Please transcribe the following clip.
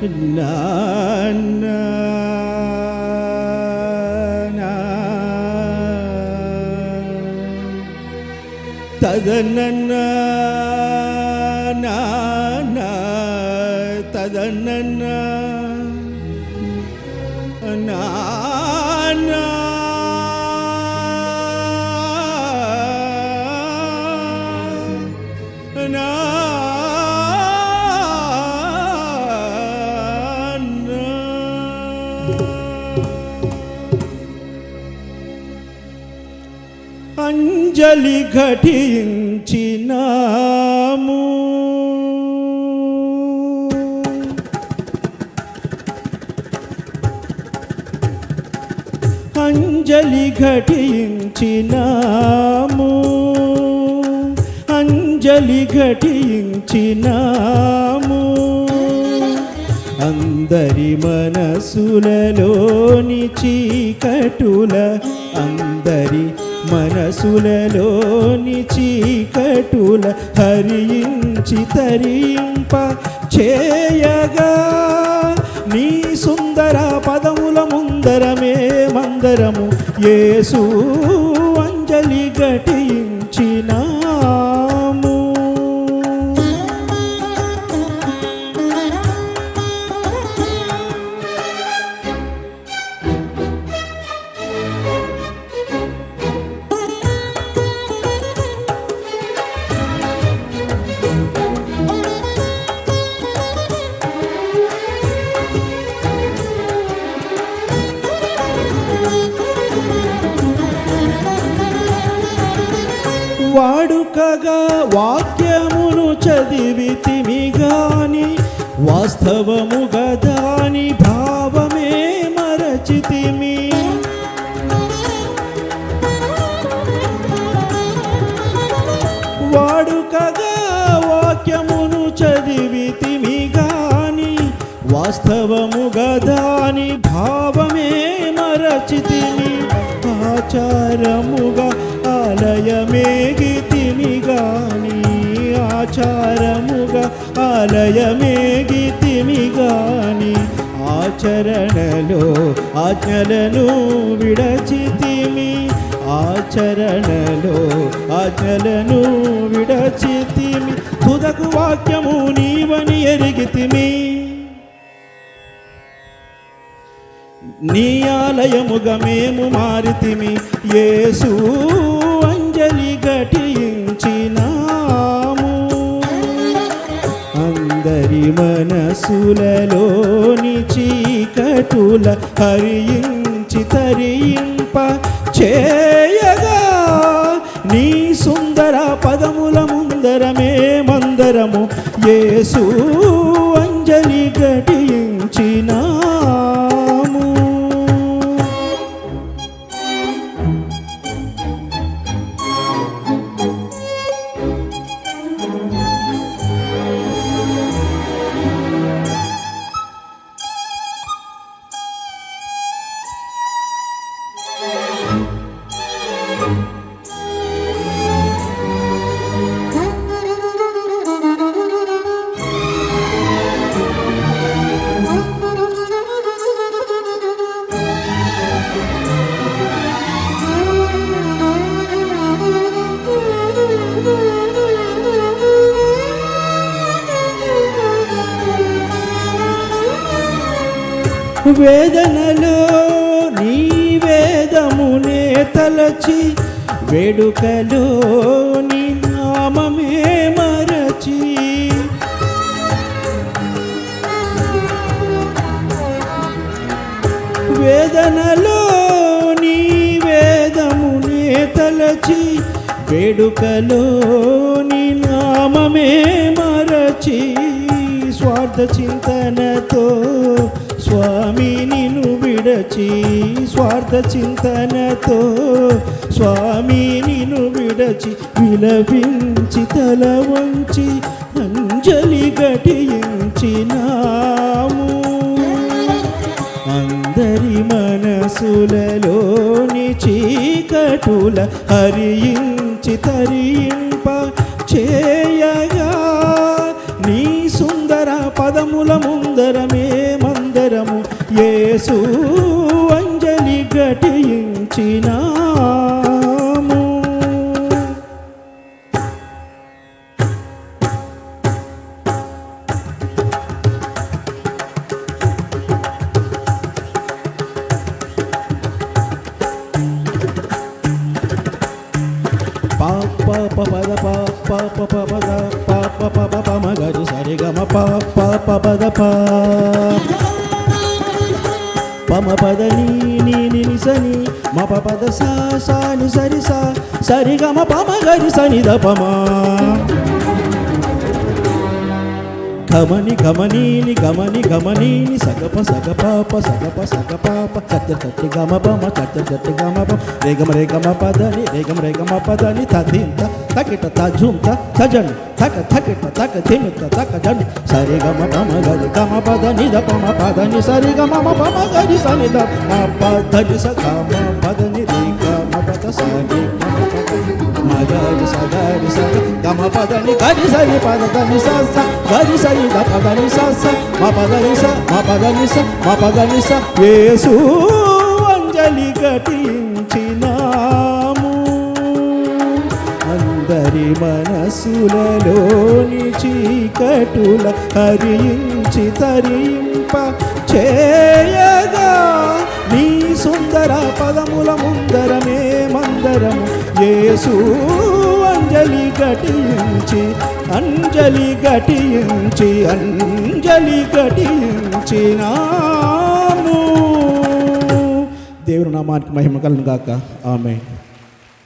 నాన్న తదనన్న నాన్న తదనన్న నాన్న అంజలి ఘటించినాము అంజలి ఘటించినాము అంజలి ఘటించినాము అందరి మనసులలోని చీకటుల అందరి మనసులలోని చీకటుల హరించి తరింప చేయగా నీ సుందర పదముల ముందరమే మందరము యేసు అంజలి ఘటించినాము. వాడుకగా వాక్యమును చదివితిమి గాని వాస్తవముగా దాని భావమే మరచితిమి. వాడుకగా వాక్యమును చదివితిమి గాని వాస్తవముగా దాని భావమే మరచితిమి. ఆచారముగా ఆలయమేగితిమి గాని ఆచారముగా ఆలయమేగితిమి గాని ఆచరణలో ఆజ్ఞలను విడచితిమి. ఆచరణలో ఆజ్ఞలను విడచితిమి. తుదకు వాక్యము నీవని ఎరిగితిమి. నీ ఆలయముగా మేము మారితిమి. యేసు అంజలి ఘటించినాము అందరి మనసులలోని చీకటుల హరించి తరింప చేయగా నీ సుందర పదముల ముందరమే మందరము యేసు అంజలి ఘటించినాము. వేదనలో నీ వేదమునే తలచి వేడుకలో నీ నామమే మరచి వేదనలో నీ వేదమునే తలచి వేడుకలో నీ నామమే మరచి స్వార్థ చింతనతో స్వామి నిన్ను విడచి స్వార్థ చింతనతో స్వామి నిన్ను విడచి విలపించి తల వంచి అంజలి ఘటించినాము అందరి మనసులలోని చీకటుల హరించి తరింప చేయగా నీ సుందర పదముల ముందరమే యేసు అంజలి ఘటించినాము. పాప పద పాప పద పాప పద మగరి సరి గమ పాప పద పమ పద నీ సని మ పద సా ని సరి సరి గమ పమ గరి సని ద పమా గమని గమనీని సగప పాప చట్టి గమ పమ చట్టి గమ పమ రేగమ పదని తదింత తకిట తజుంత తజని తకిట తక తిమిత తక జని సరి గమ పమ గరి గమ పదని ద పమ పదని సరి గమ పమ గరి సని ద మ పదని స గమ పదని రే గమ పద సని మగరి సగరి సగ గమ పదని గరి సరి పదని స గరి సరి ద పదని స మ పదని స యేసు అంజలి ఘటించినాము. అందరి మనసులలోని చీకటుల హరించి తరింప చేయగా నీ సుందర పదముల ముందరమే మందరము యేసు అంజలి ఘటించినాము. దేవుని నామానికి మహిమ కలుగును గాక. ఆమేన్.